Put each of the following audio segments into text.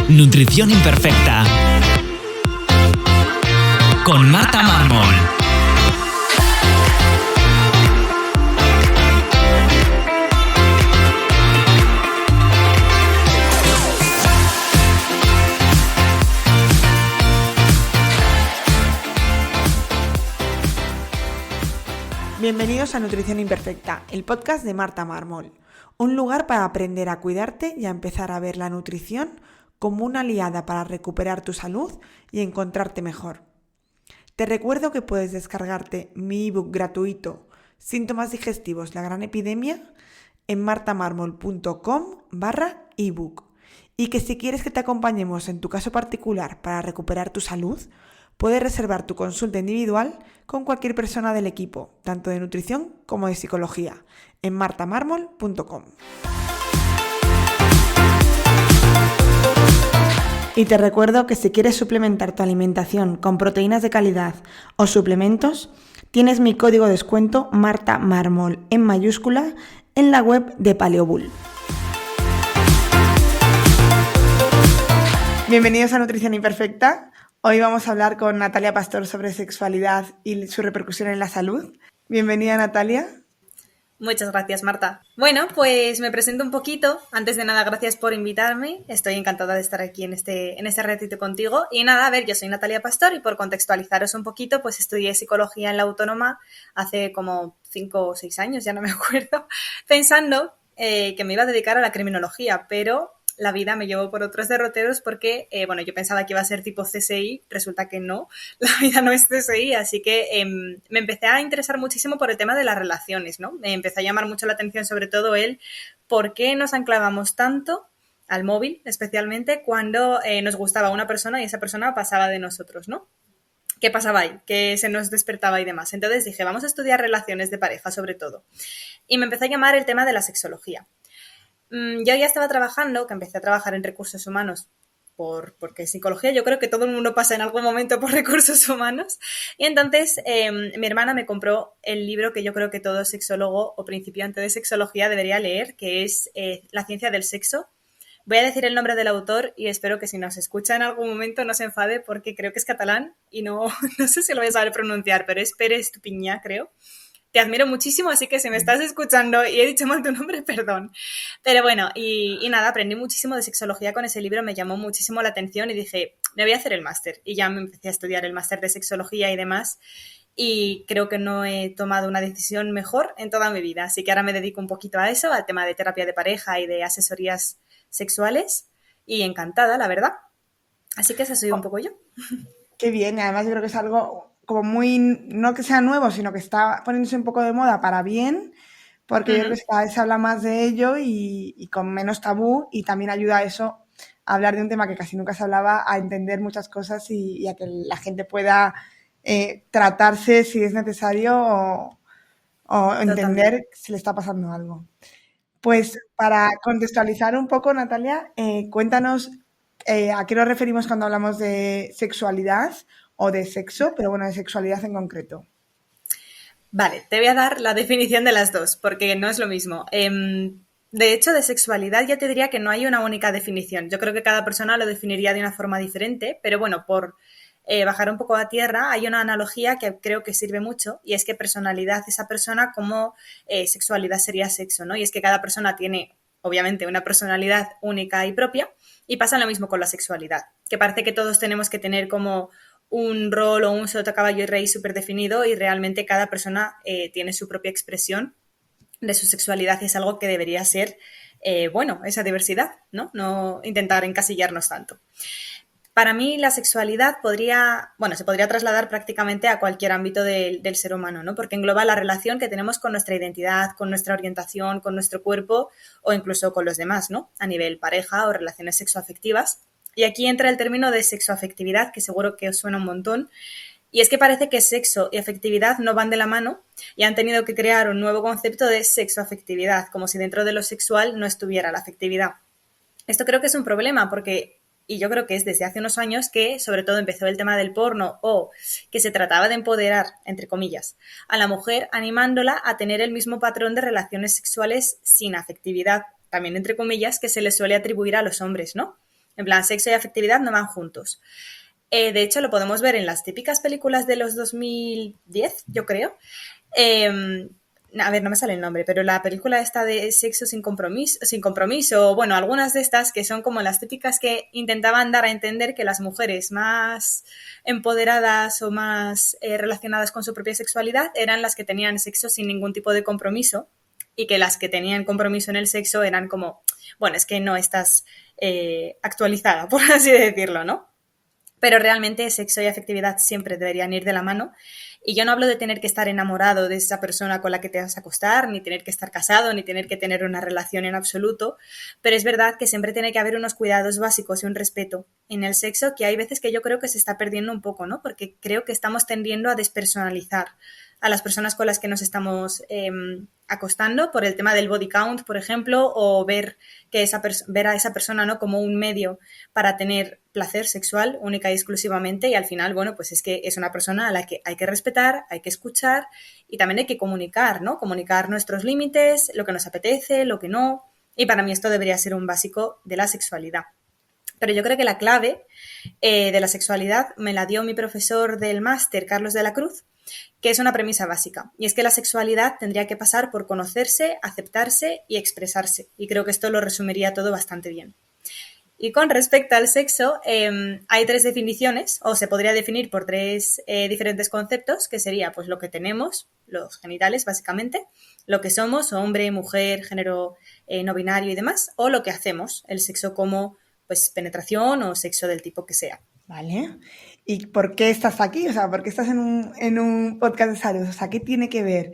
Nutrición Imperfecta con Marta Mármol. Bienvenidos a Nutrición Imperfecta, el podcast de Marta Mármol. Un lugar para aprender a cuidarte y a empezar a ver la nutrición como una aliada para recuperar tu salud y encontrarte mejor. Te recuerdo que puedes descargarte mi ebook gratuito Síntomas digestivos, la gran epidemia en martamarmol.com/ebook y que si quieres que te acompañemos en tu caso particular para recuperar tu salud, puedes reservar tu consulta individual con cualquier persona del equipo, tanto de nutrición como de psicología, en martamarmol.com. Y te recuerdo que si quieres suplementar tu alimentación con proteínas de calidad o suplementos, tienes mi código de descuento MartaMármol en mayúscula en la web de Paleobull. Bienvenidos a Nutrición Imperfecta. Hoy vamos a hablar con Natalia Pastor sobre sexualidad y su repercusión en la salud. Bienvenida, Natalia. Muchas gracias, Marta. Bueno, pues me presento un poquito. Antes de nada, gracias por invitarme. Estoy encantada de estar aquí en este ratito contigo. Y nada, a ver, yo soy Natalia Pastor y por contextualizaros un poquito, pues estudié psicología en la Autónoma hace como 5 o 6 años, ya no me acuerdo, pensando que me iba a dedicar a la criminología, pero la vida me llevó por otros derroteros porque, yo pensaba que iba a ser tipo CSI, resulta que no, la vida no es CSI, así que me empecé a interesar muchísimo por el tema de las relaciones, ¿no? Me empezó a llamar mucho la atención sobre todo el por qué nos anclábamos tanto al móvil, especialmente cuando nos gustaba una persona y esa persona pasaba de nosotros, ¿no? ¿Qué pasaba ahí? ¿Qué se nos despertaba y demás? Entonces dije, vamos a estudiar relaciones de pareja sobre todo. Y me empezó a llamar el tema de la sexología. Yo ya estaba trabajando, que empecé a trabajar en recursos humanos, porque psicología yo creo que todo el mundo pasa en algún momento por recursos humanos, y entonces mi hermana me compró el libro que yo creo que todo sexólogo o principiante de sexología debería leer, que es La ciencia del sexo. Voy a decir el nombre del autor y espero que si nos escucha en algún momento no se enfade porque creo que es catalán y no sé si lo voy a saber pronunciar, pero es Pere Estupiñá, creo. Te admiro muchísimo, así que si me estás escuchando y he dicho mal tu nombre, perdón. Pero bueno, y nada, aprendí muchísimo de sexología con ese libro, me llamó muchísimo la atención y dije, me voy a hacer el máster. Y ya me empecé a estudiar el máster de sexología y demás. Y creo que no he tomado una decisión mejor en toda mi vida. Así que ahora me dedico un poquito a eso, al tema de terapia de pareja y de asesorías sexuales. Y encantada, la verdad. Así que esa soy un poco yo. Qué bien, y además yo creo que es algo como muy, no que sea nuevo, sino que está poniéndose un poco de moda para bien, porque yo creo que cada vez se habla más de ello y con menos tabú, y también ayuda a eso, a hablar de un tema que casi nunca se hablaba, a entender muchas cosas y a que la gente pueda tratarse si es necesario o entender si le está pasando algo. Pues para contextualizar un poco, Natalia, cuéntanos a qué nos referimos cuando hablamos de sexualidad o de sexo, pero bueno, de sexualidad en concreto. Vale, te voy a dar la definición de las dos, porque no es lo mismo. De hecho, de sexualidad ya te diría que no hay una única definición. Yo creo que cada persona lo definiría de una forma diferente, pero bueno, por bajar un poco a tierra, hay una analogía que creo que sirve mucho y es que personalidad esa persona como sexualidad sería sexo, ¿no? Y es que cada persona tiene, obviamente, una personalidad única y propia y pasa lo mismo con la sexualidad, que parece que todos tenemos que tener como un rol o un sota caballo y rey súper definido y realmente cada persona tiene su propia expresión de su sexualidad y es algo que debería ser, esa diversidad, ¿no? No intentar encasillarnos tanto. Para mí la sexualidad se podría trasladar prácticamente a cualquier ámbito del ser humano, ¿no? Porque engloba la relación que tenemos con nuestra identidad, con nuestra orientación, con nuestro cuerpo o incluso con los demás, ¿no? A nivel pareja o relaciones sexoafectivas. Y aquí entra el término de sexoafectividad, que seguro que os suena un montón. Y es que parece que sexo y afectividad no van de la mano y han tenido que crear un nuevo concepto de sexoafectividad, como si dentro de lo sexual no estuviera la afectividad. Esto creo que es un problema porque, y yo creo que es desde hace unos años que sobre todo empezó el tema del porno o que se trataba de empoderar, entre comillas, a la mujer animándola a tener el mismo patrón de relaciones sexuales sin afectividad, también entre comillas, que se le suele atribuir a los hombres, ¿no? En plan, sexo y afectividad no van juntos. De hecho, lo podemos ver en las típicas películas de los 2010, yo creo. A ver, no me sale el nombre, pero la película esta de Sexo sin compromiso, bueno, algunas de estas que son como las típicas que intentaban dar a entender que las mujeres más empoderadas o más relacionadas con su propia sexualidad eran las que tenían sexo sin ningún tipo de compromiso y que las que tenían compromiso en el sexo eran como, bueno, es que no estás actualizada, por así decirlo, ¿no? Pero realmente sexo y afectividad siempre deberían ir de la mano. Y yo no hablo de tener que estar enamorado de esa persona con la que te vas a acostar, ni tener que estar casado, ni tener que tener una relación en absoluto, pero es verdad que siempre tiene que haber unos cuidados básicos y un respeto en el sexo que hay veces que yo creo que se está perdiendo un poco, ¿no? Porque creo que estamos tendiendo a despersonalizar a las personas con las que nos estamos acostando por el tema del body count, por ejemplo, o ver a esa persona, ¿no?, como un medio para tener placer sexual única y exclusivamente, y al final, bueno, pues es que es una persona a la que hay que respetar, hay que escuchar y también hay que comunicar, ¿no? Comunicar nuestros límites, lo que nos apetece, lo que no, y para mí esto debería ser un básico de la sexualidad. Pero yo creo que la clave de la sexualidad me la dio mi profesor del máster, Carlos de la Cruz, que es una premisa básica, y es que la sexualidad tendría que pasar por conocerse, aceptarse y expresarse, y creo que esto lo resumiría todo bastante bien. Y con respecto al sexo, hay 3 definiciones, o se podría definir por 3 diferentes conceptos, que sería pues lo que tenemos, los genitales básicamente, lo que somos, hombre, mujer, género no binario y demás, o lo que hacemos, el sexo como pues penetración o sexo del tipo que sea. Vale. ¿Y por qué estás aquí? O sea, ¿por qué estás en un podcast de salud? O sea, ¿qué tiene que ver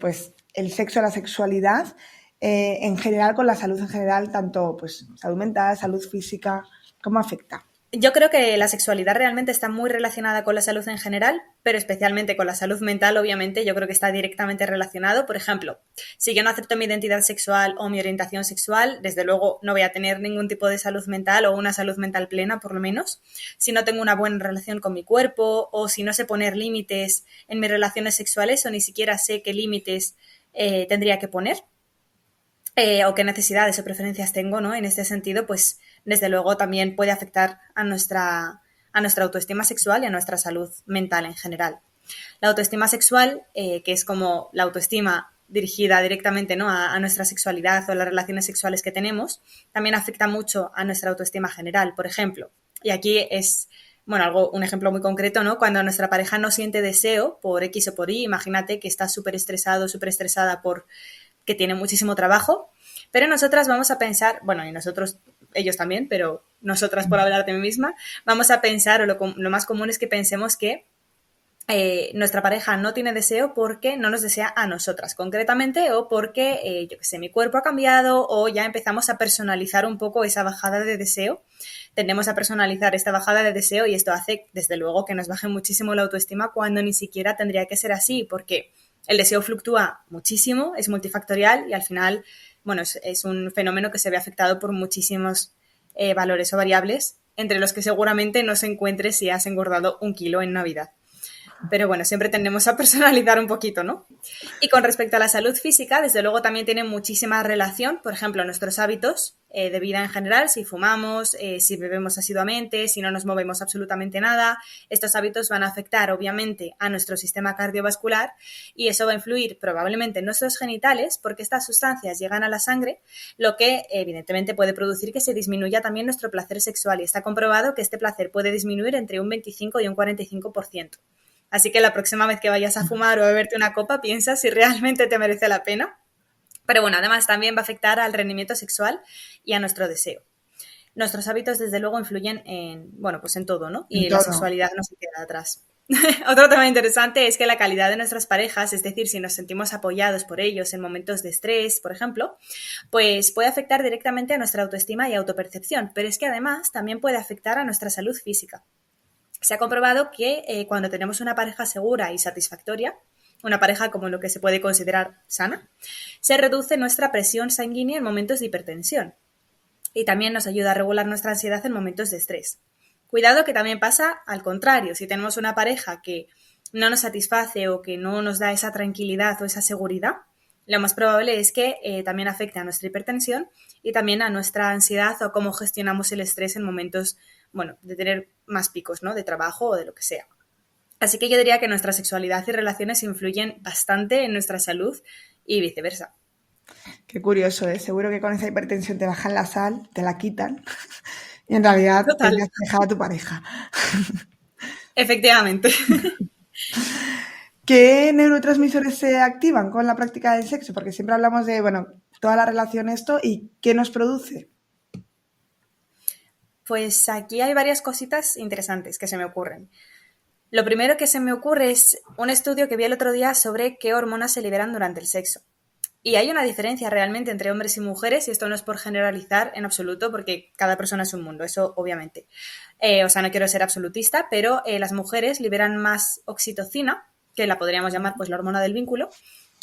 pues el sexo, la sexualidad en general con la salud en general, tanto pues salud mental, salud física? ¿Cómo afecta? Yo creo que la sexualidad realmente está muy relacionada con la salud en general, pero especialmente con la salud mental, obviamente, yo creo que está directamente relacionado. Por ejemplo, si yo no acepto mi identidad sexual o mi orientación sexual, desde luego no voy a tener ningún tipo de salud mental o una salud mental plena, por lo menos. Si no tengo una buena relación con mi cuerpo o si no sé poner límites en mis relaciones sexuales o ni siquiera sé qué límites tendría que poner. O qué necesidades o preferencias tengo, ¿no? En este sentido, pues desde luego también puede afectar a nuestra autoestima sexual y a nuestra salud mental en general. La autoestima sexual, que es como la autoestima dirigida directamente, ¿no?, a nuestra sexualidad o a las relaciones sexuales que tenemos, también afecta mucho a nuestra autoestima general. Por ejemplo, y aquí es un ejemplo muy concreto, ¿no? Cuando nuestra pareja no siente deseo por X o por Y, imagínate que está súper estresado, súper estresada por que tiene muchísimo trabajo, pero nosotras vamos a pensar, bueno, y nosotros, ellos también, pero nosotras, por hablar de mí misma, vamos a pensar, o lo más común es que pensemos que nuestra pareja no tiene deseo porque no nos desea a nosotras concretamente, o porque, yo qué sé, mi cuerpo ha cambiado, o ya empezamos a personalizar un poco esa bajada de deseo. Tendemos a personalizar esta bajada de deseo y esto hace, desde luego, que nos baje muchísimo la autoestima cuando ni siquiera tendría que ser así, porque el deseo fluctúa muchísimo, es multifactorial y al final, bueno, es un fenómeno que se ve afectado por muchísimos valores o variables, entre los que seguramente no se encuentre si has engordado 1 kilo en Navidad. Pero bueno, siempre tendemos a personalizar un poquito, ¿no? Y con respecto a la salud física, desde luego también tiene muchísima relación, por ejemplo, nuestros hábitos de vida en general, si fumamos, si bebemos asiduamente, si no nos movemos absolutamente nada. Estos hábitos van a afectar, obviamente, a nuestro sistema cardiovascular y eso va a influir probablemente en nuestros genitales porque estas sustancias llegan a la sangre, lo que evidentemente puede producir que se disminuya también nuestro placer sexual y está comprobado que este placer puede disminuir entre un 25 y un 45%. Así que la próxima vez que vayas a fumar o a beberte una copa, piensa si realmente te merece la pena. Pero bueno, además también va a afectar al rendimiento sexual y a nuestro deseo. Nuestros hábitos, desde luego, influyen en todo, ¿no? Y la sexualidad no se queda atrás. Otro tema interesante es que la calidad de nuestras parejas, es decir, si nos sentimos apoyados por ellos en momentos de estrés, por ejemplo, pues puede afectar directamente a nuestra autoestima y autopercepción, pero es que además también puede afectar a nuestra salud física. Se ha comprobado que cuando tenemos una pareja segura y satisfactoria, una pareja como lo que se puede considerar sana, se reduce nuestra presión sanguínea en momentos de hipertensión y también nos ayuda a regular nuestra ansiedad en momentos de estrés. Cuidado que también pasa al contrario, si tenemos una pareja que no nos satisface o que no nos da esa tranquilidad o esa seguridad, lo más probable es que también afecte a nuestra hipertensión y también a nuestra ansiedad o cómo gestionamos el estrés en momentos, bueno, de tener más picos, ¿no? De trabajo o de lo que sea. Así que yo diría que nuestra sexualidad y relaciones influyen bastante en nuestra salud y viceversa. Qué curioso, ¿eh? Seguro que con esa hipertensión te bajan la sal, te la quitan y en realidad Total. tenías que dejar a tu pareja. Efectivamente. ¿Qué neurotransmisores se activan con la práctica del sexo? Porque siempre hablamos de, bueno, toda la relación esto y qué nos produce. Pues aquí hay varias cositas interesantes que se me ocurren. Lo primero que se me ocurre es un estudio que vi el otro día sobre qué hormonas se liberan durante el sexo. Y hay una diferencia realmente entre hombres y mujeres, y esto no es por generalizar en absoluto, porque cada persona es un mundo, eso obviamente. O sea, no quiero ser absolutista, pero las mujeres liberan más oxitocina, que la podríamos llamar pues la hormona del vínculo,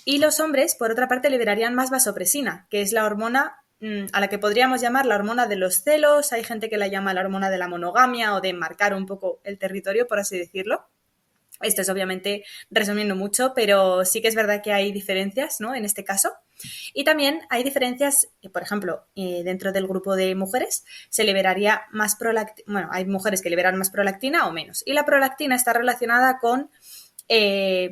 y los hombres, por otra parte, liberarían más vasopresina, que es la hormona a la que podríamos llamar la hormona de los celos. Hay gente que la llama la hormona de la monogamia o de marcar un poco el territorio, por así decirlo. Esto es obviamente resumiendo mucho, pero sí que es verdad que hay diferencias, ¿no? En este caso. Y también hay diferencias, por ejemplo, dentro del grupo de mujeres se liberaría más prolactina. Bueno, hay mujeres que liberan más prolactina o menos. Y la prolactina está relacionada con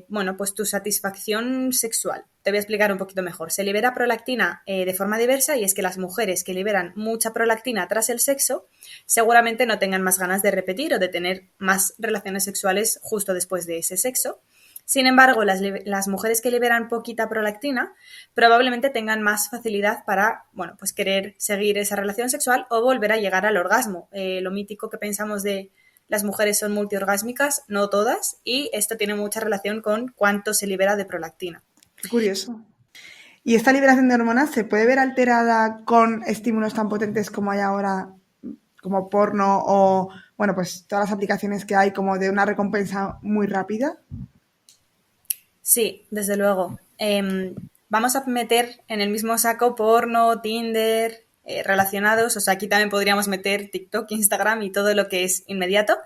bueno, pues tu satisfacción sexual. Te voy a explicar un poquito mejor. Se libera prolactina de forma diversa, y es que las mujeres que liberan mucha prolactina tras el sexo seguramente no tengan más ganas de repetir o de tener más relaciones sexuales justo después de ese sexo. Sin embargo, las mujeres que liberan poquita prolactina probablemente tengan más facilidad para, bueno, pues querer seguir esa relación sexual o volver a llegar al orgasmo. Lo mítico que pensamos de las mujeres son multiorgásmicas, no todas, y esto tiene mucha relación con cuánto se libera de prolactina. Qué curioso. ¿Y esta liberación de hormonas se puede ver alterada con estímulos tan potentes como hay ahora, como porno o, bueno, pues todas las aplicaciones que hay como de una recompensa muy rápida? Sí, desde luego. Vamos a meter en el mismo saco porno, Tinder, relacionados. O sea, aquí también podríamos meter TikTok, Instagram y todo lo que es inmediato.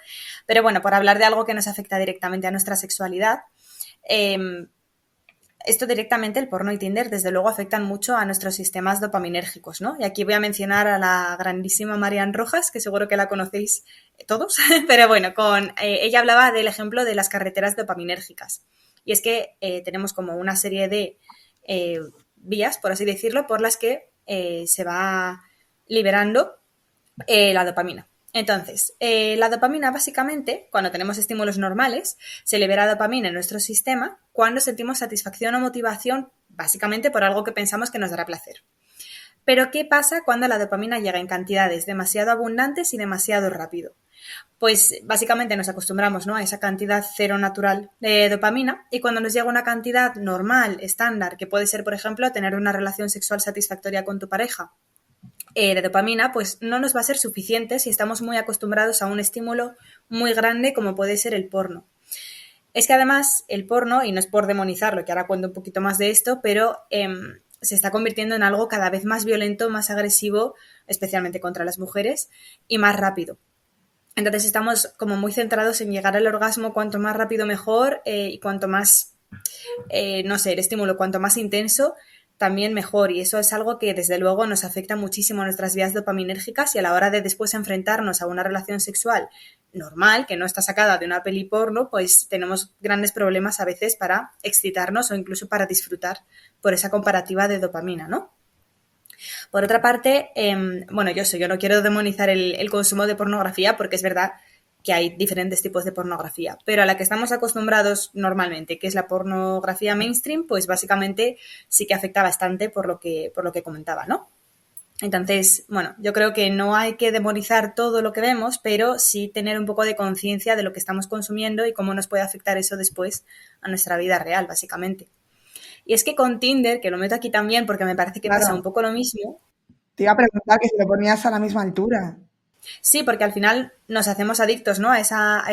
Pero bueno, por hablar de algo que nos afecta directamente a nuestra sexualidad, esto directamente, el porno y Tinder, desde luego afectan mucho a nuestros sistemas dopaminérgicos, ¿no? Y aquí voy a mencionar a la grandísima Marian Rojas, que seguro que la conocéis todos, pero bueno, ella hablaba del ejemplo de las carreteras dopaminérgicas. Y es que tenemos como una serie de vías, por así decirlo, por las que se va liberando la dopamina. Entonces, la dopamina básicamente, cuando tenemos estímulos normales, se libera dopamina en nuestro sistema cuando sentimos satisfacción o motivación, básicamente por algo que pensamos que nos dará placer. Pero, ¿qué pasa cuando la dopamina llega en cantidades demasiado abundantes y demasiado rápido? Pues básicamente nos acostumbramos, ¿no?, a esa cantidad cero natural de dopamina, y cuando nos llega una cantidad normal, estándar, que puede ser, por ejemplo, tener una relación sexual satisfactoria con tu pareja, de dopamina, pues no nos va a ser suficiente si estamos muy acostumbrados a un estímulo muy grande como puede ser el porno. Es que además el porno, y no es por demonizarlo, que ahora cuento un poquito más de esto, pero se está convirtiendo en algo cada vez más violento, más agresivo, especialmente contra las mujeres, y más rápido. Entonces estamos como muy centrados en llegar al orgasmo cuanto más rápido mejor, y cuanto más, no sé, el estímulo cuanto más intenso, también mejor, y eso es algo que desde luego nos afecta muchísimo a nuestras vías dopaminérgicas, y a la hora de después enfrentarnos a una relación sexual normal, que no está sacada de una peli porno, pues tenemos grandes problemas a veces para excitarnos o incluso para disfrutar por esa comparativa de dopamina, ¿no? Por otra parte, bueno, yo no quiero demonizar el consumo de pornografía, porque es verdad que hay diferentes tipos de pornografía, pero a la que estamos acostumbrados normalmente, que es la pornografía mainstream, pues básicamente sí que afecta bastante por lo que comentaba, ¿no? Entonces, bueno, yo creo que no hay que demonizar todo lo que vemos, pero sí tener un poco de conciencia de lo que estamos consumiendo y cómo nos puede afectar eso después a nuestra vida real, básicamente. Y es que con Tinder, que lo meto aquí también porque me parece que Claro. pasa un poco lo mismo. Te iba a preguntar que si lo ponías a la misma altura. Sí, porque al final nos hacemos adictos, ¿no?, a esa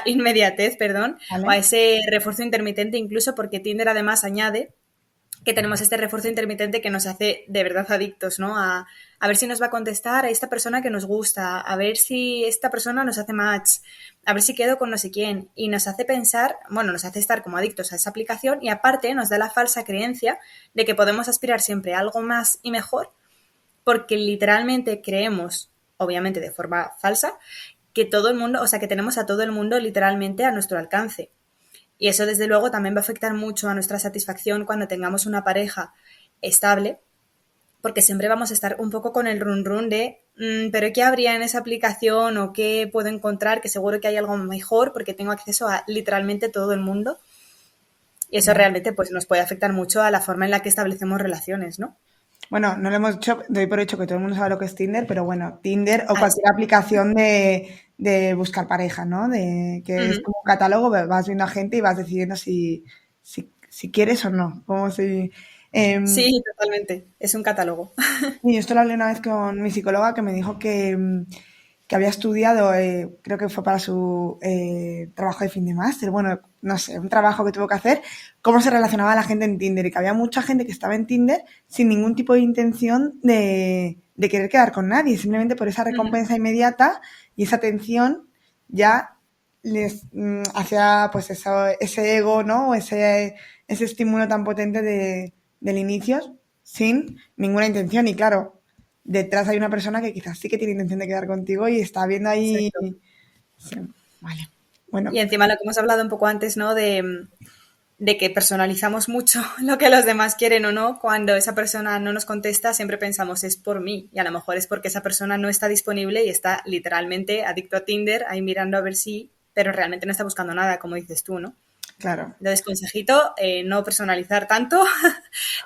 inmediatez, perdón, ¿Vale? o a ese refuerzo intermitente, incluso porque Tinder además añade que tenemos este refuerzo intermitente que nos hace de verdad adictos, ¿no? A ver si nos va a contestar a esta persona que nos gusta, a ver si esta persona nos hace match, a ver si quedo con no sé quién. Y nos hace pensar, bueno, nos hace estar como adictos a esa aplicación y aparte nos da la falsa creencia de que podemos aspirar siempre a algo más y mejor porque literalmente creemos, obviamente de forma falsa, que todo el mundo, o sea, que tenemos a todo el mundo literalmente a nuestro alcance. Y eso, desde luego, también va a afectar mucho a nuestra satisfacción cuando tengamos una pareja estable, porque siempre vamos a estar un poco con el run run de ¿pero qué habría en esa aplicación o qué puedo encontrar? Que seguro que hay algo mejor porque tengo acceso a literalmente todo el mundo. Y eso realmente pues, nos puede afectar mucho a la forma en la que establecemos relaciones, ¿no? Bueno, no lo hemos dicho, doy por hecho que todo el mundo sabe lo que es Tinder, pero bueno, Tinder o cualquier aplicación de buscar pareja, ¿no? Que es como un catálogo, vas viendo a gente y vas decidiendo si quieres o no. Como si, Sí, totalmente. Es un catálogo. y esto lo hablé una vez con mi psicóloga que me dijo que había estudiado, creo que fue para su trabajo de fin de máster, bueno, no sé, un trabajo que tuvo que hacer, cómo se relacionaba la gente en Tinder y que había mucha gente que estaba en Tinder sin ningún tipo de intención de querer quedar con nadie, simplemente por esa recompensa inmediata y esa atención ya les hacía pues ese ego, ¿no? O ese estímulo tan potente del inicio sin ninguna intención y claro, detrás hay una persona que quizás sí que tiene intención de quedar contigo y está viendo ahí. Sí, vale. Bueno. Y encima lo que hemos hablado un poco antes, ¿no? De que personalizamos mucho lo que los demás quieren o no. Cuando esa persona no nos contesta, siempre pensamos es por mí. Y a lo mejor es porque esa persona no está disponible y está literalmente adicto a Tinder, ahí mirando a ver si, pero realmente no está buscando nada, como dices tú, ¿no? Claro. Entonces, consejito, no personalizar tanto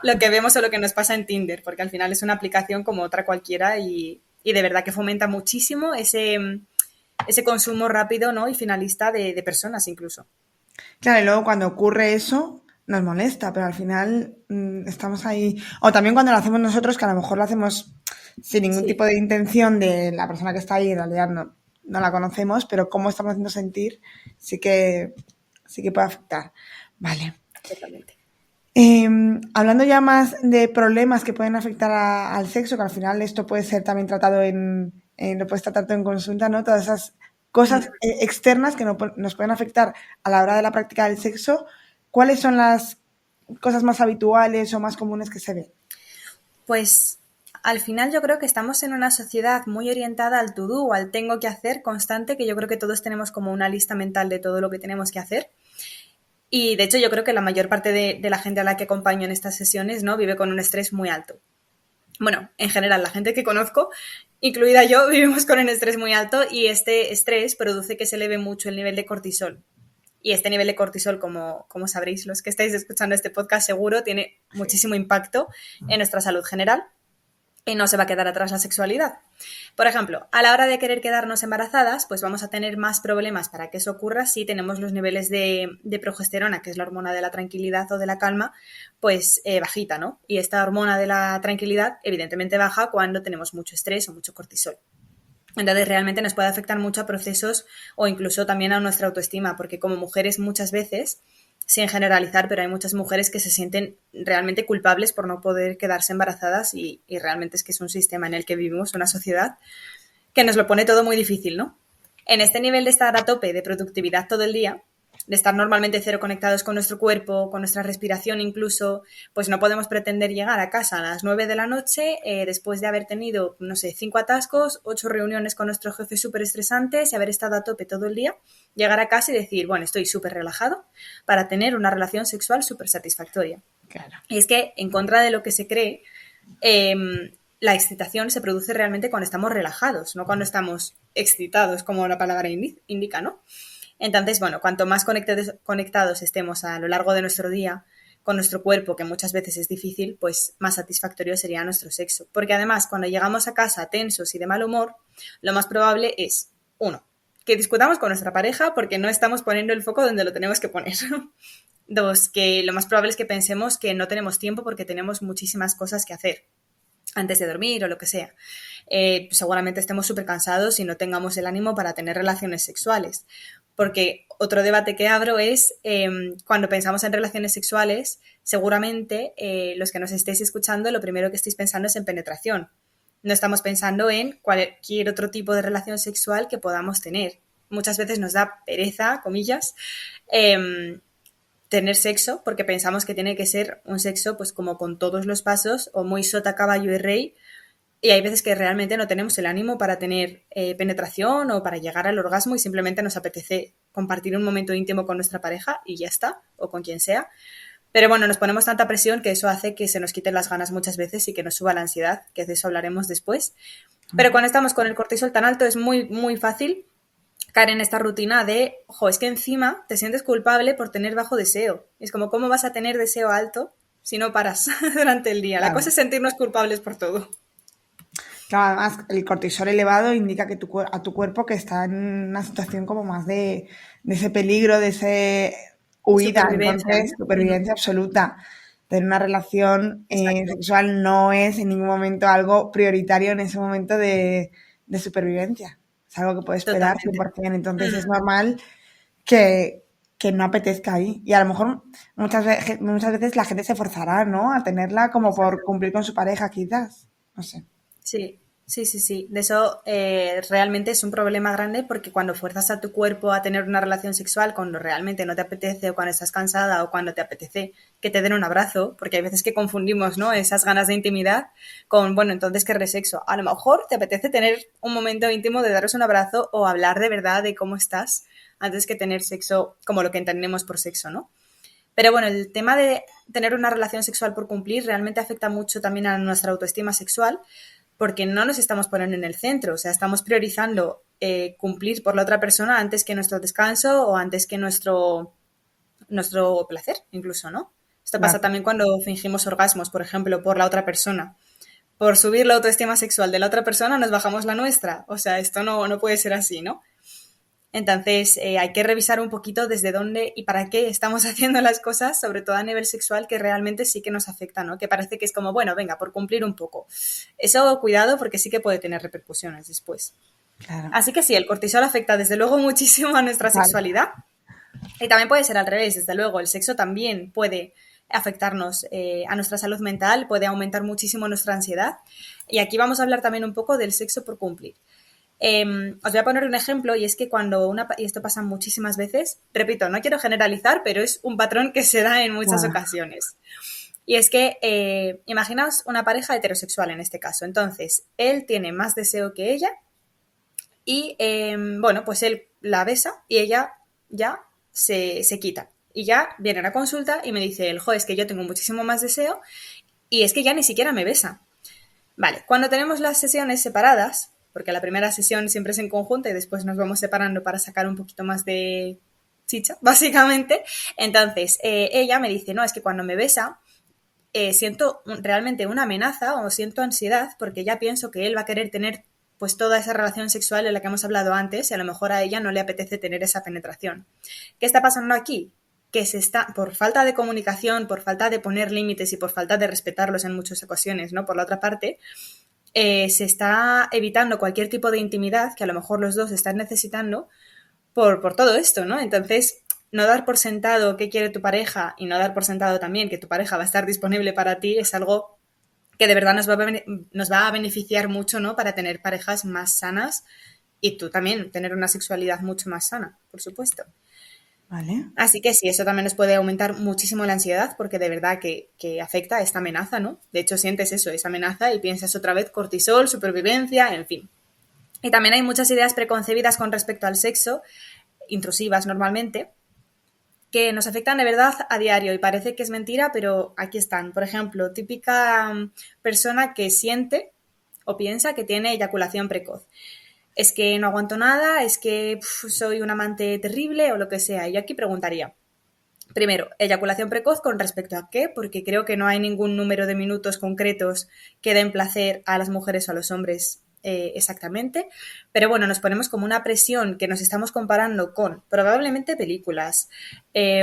lo que vemos o lo que nos pasa en Tinder, porque al final es una aplicación como otra cualquiera y de verdad que fomenta muchísimo ese consumo rápido, ¿no? Y finalista de personas incluso. Claro, y luego cuando ocurre eso nos molesta, pero al final estamos ahí. O también cuando lo hacemos nosotros, que a lo mejor lo hacemos sin ningún tipo de intención de la persona que está ahí, en realidad no la conocemos, pero cómo estamos haciendo sentir sí que puede afectar. Vale. Totalmente. Hablando ya más de problemas que pueden afectar al sexo, que al final esto puede ser también tratado lo puedes tratar tú en consulta, ¿no? Todas esas cosas externas que nos pueden afectar a la hora de la práctica del sexo. ¿Cuáles son las cosas más habituales o más comunes que se ven? Pues al final yo creo que estamos en una sociedad muy orientada al to do o al tengo que hacer constante, que yo creo que todos tenemos como una lista mental de todo lo que tenemos que hacer. Y de hecho yo creo que la mayor parte de la gente a la que acompaño en estas sesiones, ¿no? Vive con un estrés muy alto. Bueno, en general, la gente que conozco, incluida yo, vivimos con un estrés muy alto y este estrés produce que se eleve mucho el nivel de cortisol. Y este nivel de cortisol, como sabréis los que estáis escuchando este podcast, seguro tiene muchísimo impacto en nuestra salud general y no se va a quedar atrás la sexualidad. Por ejemplo, a la hora de querer quedarnos embarazadas, pues vamos a tener más problemas para que eso ocurra si tenemos los niveles de progesterona, que es la hormona de la tranquilidad o de la calma, pues bajita, ¿no? Y esta hormona de la tranquilidad evidentemente baja cuando tenemos mucho estrés o mucho cortisol. Entonces realmente nos puede afectar mucho a procesos o incluso también a nuestra autoestima, porque como mujeres muchas veces, sin generalizar, pero hay muchas mujeres que se sienten realmente culpables por no poder quedarse embarazadas y realmente es que es un sistema en el que vivimos, una sociedad, que nos lo pone todo muy difícil, ¿no? En este nivel de estar a tope de productividad todo el día, de estar normalmente cero conectados con nuestro cuerpo, con nuestra respiración incluso, pues no podemos pretender llegar a casa a las 9 de la noche después de haber tenido, no sé, 5 atascos, 8 reuniones con nuestro jefe súper estresantes y haber estado a tope todo el día, llegar a casa y decir, bueno, estoy súper relajado para tener una relación sexual súper satisfactoria. Claro. Y es que, en contra de lo que se cree, la excitación se produce realmente cuando estamos relajados, no cuando estamos excitados, como la palabra indica, ¿no? Entonces, bueno, cuanto más conectados estemos a lo largo de nuestro día con nuestro cuerpo, que muchas veces es difícil, pues más satisfactorio sería nuestro sexo. Porque además, cuando llegamos a casa tensos y de mal humor, lo más probable es, 1, que discutamos con nuestra pareja porque no estamos poniendo el foco donde lo tenemos que poner. 2, que lo más probable es que pensemos que no tenemos tiempo porque tenemos muchísimas cosas que hacer antes de dormir o lo que sea. Pues seguramente estemos súper cansados y no tengamos el ánimo para tener relaciones sexuales. porque otro debate que abro es cuando pensamos en relaciones sexuales, seguramente los que nos estéis escuchando, lo primero que estáis pensando es en penetración. No estamos pensando en cualquier otro tipo de relación sexual que podamos tener. Muchas veces nos da pereza, comillas, tener sexo porque pensamos que tiene que ser un sexo pues como con todos los pasos o muy sota, caballo y rey, y hay veces que realmente no tenemos el ánimo para tener penetración o para llegar al orgasmo y simplemente nos apetece compartir un momento íntimo con nuestra pareja y ya está, o con quien sea. Pero bueno, nos ponemos tanta presión que eso hace que se nos quiten las ganas muchas veces y que nos suba la ansiedad, que de eso hablaremos después. Pero cuando estamos con el cortisol tan alto es muy, muy fácil caer en esta rutina de, ojo, es que encima te sientes culpable por tener bajo deseo. Es como, ¿cómo vas a tener deseo alto si no paras durante el día? Claro. La cosa es sentirnos culpables por todo. Claro, además el cortisol elevado indica que a tu cuerpo que está en una situación como más de ese peligro, de ese huida, Supervivencia, entonces ¿no? supervivencia absoluta. Tener una relación sexual no es en ningún momento algo prioritario en ese momento de supervivencia. Es algo que puede esperar Totalmente. 100%. Entonces es normal que no apetezca ahí. Y a lo mejor muchas veces la gente se forzará, ¿no? A tenerla como por cumplir con su pareja, quizás. No sé. Sí, sí, sí, sí. De eso realmente es un problema grande porque cuando fuerzas a tu cuerpo a tener una relación sexual cuando realmente no te apetece o cuando estás cansada o cuando te apetece que te den un abrazo, porque hay veces que confundimos, ¿no? Esas ganas de intimidad con, bueno, entonces querré sexo. A lo mejor te apetece tener un momento íntimo de daros un abrazo o hablar de verdad de cómo estás antes que tener sexo como lo que entendemos por sexo, ¿no? Pero bueno, el tema de tener una relación sexual por cumplir realmente afecta mucho también a nuestra autoestima sexual porque no nos estamos poniendo en el centro, o sea, estamos priorizando cumplir por la otra persona antes que nuestro descanso o antes que nuestro placer, incluso, ¿no? Esto pasa también cuando fingimos orgasmos, por ejemplo, por la otra persona. Por subir la autoestima sexual de la otra persona nos bajamos la nuestra, o sea, esto no puede ser así, ¿no? Entonces, hay que revisar un poquito desde dónde y para qué estamos haciendo las cosas, sobre todo a nivel sexual, que realmente sí que nos afecta, ¿no? Que parece que es como, bueno, venga, por cumplir un poco. Eso, cuidado, porque sí que puede tener repercusiones después. Claro. Así que sí, el cortisol afecta desde luego muchísimo a nuestra sexualidad. Y también puede ser al revés, desde luego. El sexo también puede afectarnos a nuestra salud mental, puede aumentar muchísimo nuestra ansiedad. Y aquí vamos a hablar también un poco del sexo por cumplir. Os voy a poner un ejemplo y es que y esto pasa muchísimas veces, repito, no quiero generalizar, pero es un patrón que se da en muchas ocasiones. Y es que imaginaos una pareja heterosexual en este caso. Entonces, él tiene más deseo que ella y, bueno, pues él la besa y ella ya se quita. Y ya viene a la consulta y me dice, es que yo tengo muchísimo más deseo y es que ya ni siquiera me besa. Vale, cuando tenemos las sesiones separadas, porque la primera sesión siempre es en conjunto y después nos vamos separando para sacar un poquito más de chicha, básicamente. Entonces, ella me dice, no, es que cuando me besa siento realmente una amenaza o siento ansiedad porque ya pienso que él va a querer tener pues toda esa relación sexual de la que hemos hablado antes y a lo mejor a ella no le apetece tener esa penetración. ¿Qué está pasando aquí? Que por falta de comunicación, por falta de poner límites y por falta de respetarlos en muchas ocasiones, ¿no? Por la otra parte, se está evitando cualquier tipo de intimidad que a lo mejor los dos están necesitando por todo esto, ¿no? Entonces, no dar por sentado qué quiere tu pareja y no dar por sentado también que tu pareja va a estar disponible para ti es algo que de verdad nos va a beneficiar mucho, ¿no? Para tener parejas más sanas y tú también tener una sexualidad mucho más sana, por supuesto. Vale. Así que sí, eso también nos puede aumentar muchísimo la ansiedad porque de verdad que afecta esta amenaza, ¿no? De hecho, sientes eso, esa amenaza y piensas otra vez cortisol, supervivencia, en fin. Y también hay muchas ideas preconcebidas con respecto al sexo, intrusivas normalmente, que nos afectan de verdad a diario y parece que es mentira, pero aquí están. Por ejemplo, típica persona que siente o piensa que tiene eyaculación precoz. Es que no aguanto nada, es que soy un amante terrible o lo que sea. Y yo aquí preguntaría, primero, eyaculación precoz con respecto a qué, porque creo que no hay ningún número de minutos concretos que den placer a las mujeres o a los hombres exactamente. Pero bueno, nos ponemos como una presión que nos estamos comparando con probablemente películas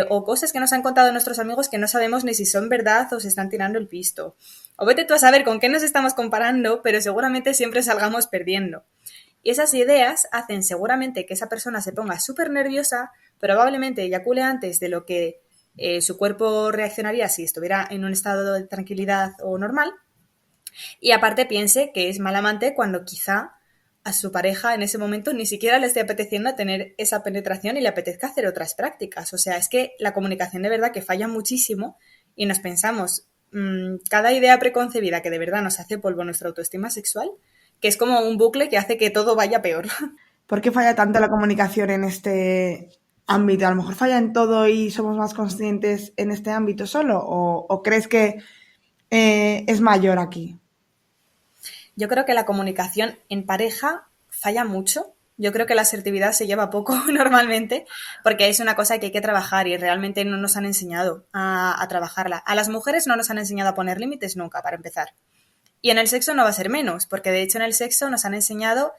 o cosas que nos han contado nuestros amigos que no sabemos ni si son verdad o se están tirando el pisto. O vete tú a saber con qué nos estamos comparando, pero seguramente siempre salgamos perdiendo. Y esas ideas hacen seguramente que esa persona se ponga súper nerviosa, probablemente eyacule antes de lo que su cuerpo reaccionaría si estuviera en un estado de tranquilidad o normal. Y aparte piense que es mal amante cuando quizá a su pareja en ese momento ni siquiera le esté apeteciendo tener esa penetración y le apetezca hacer otras prácticas. O sea, es que la comunicación de verdad que falla muchísimo y nos pensamos cada idea preconcebida que de verdad nos hace polvo nuestra autoestima sexual, que es como un bucle que hace que todo vaya peor. ¿Por qué falla tanto la comunicación en este ámbito? A lo mejor falla en todo y somos más conscientes en este ámbito solo, o crees que es mayor aquí? Yo creo que la comunicación en pareja falla mucho. Yo creo que la asertividad se lleva poco normalmente porque es una cosa que hay que trabajar y realmente no nos han enseñado a trabajarla. A las mujeres no nos han enseñado a poner límites nunca, para empezar. Y en el sexo no va a ser menos, porque de hecho en el sexo nos han enseñado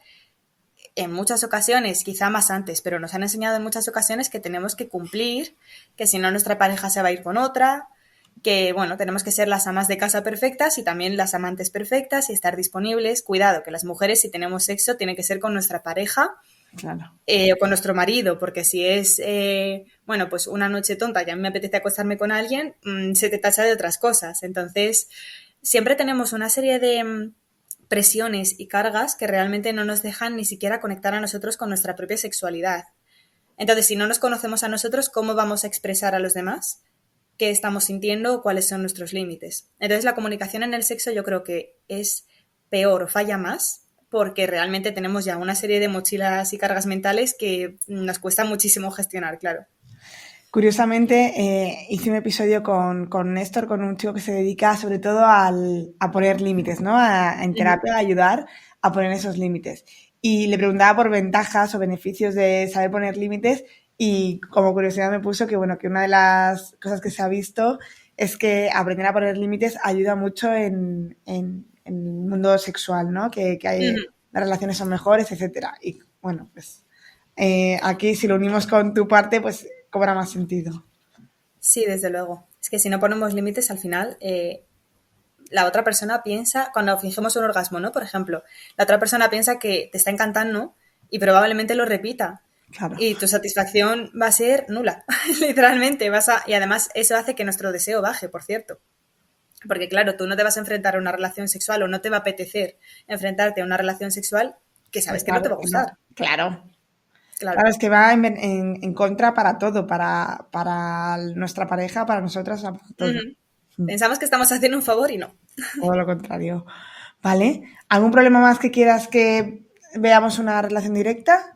en muchas ocasiones, quizá más antes, pero nos han enseñado en muchas ocasiones que tenemos que cumplir, que si no nuestra pareja se va a ir con otra, que bueno, tenemos que ser las amas de casa perfectas y también las amantes perfectas y estar disponibles. Cuidado, que las mujeres si tenemos sexo tiene que ser con nuestra pareja Claro. o con nuestro marido, porque si es, bueno, pues una noche tonta y a mí me apetece acostarme con alguien, se te tacha de otras cosas. Entonces, siempre tenemos una serie de presiones y cargas que realmente no nos dejan ni siquiera conectar a nosotros con nuestra propia sexualidad. Entonces, si no nos conocemos a nosotros, ¿cómo vamos a expresar a los demás qué estamos sintiendo o cuáles son nuestros límites? Entonces, la comunicación en el sexo yo creo que es peor o falla más porque realmente tenemos ya una serie de mochilas y cargas mentales que nos cuesta muchísimo gestionar, claro. Curiosamente, hice un episodio con Néstor, con un chico que se dedica sobre todo a poner límites, ¿no? En terapia, a ayudar a poner esos límites. Y le preguntaba por ventajas o beneficios de saber poner límites y como curiosidad me puso que, bueno, que una de las cosas que se ha visto es que aprender a poner límites ayuda mucho en el mundo sexual, ¿no? Que hay, las relaciones son mejores, etcétera. Y, bueno, pues aquí si lo unimos con tu parte, pues cobra más sentido. Sí, desde luego. Es que si no ponemos límites, al final la otra persona piensa, cuando fingimos un orgasmo, ¿no? Por ejemplo, la otra persona piensa que te está encantando y probablemente lo repita. Claro. Y tu satisfacción va a ser nula, literalmente. Y además eso hace que nuestro deseo baje, por cierto. Porque claro, tú no te vas a enfrentar a una relación sexual o no te va a apetecer enfrentarte a una relación sexual que sabes que no te va a gustar. No. Claro. Claro. Claro, es que va en contra para todo, para nuestra pareja, para nosotras, para todo. Pensamos que estamos haciendo un favor y no. Todo lo contrario. ¿Vale? ¿Algún problema más que quieras que veamos una relación directa?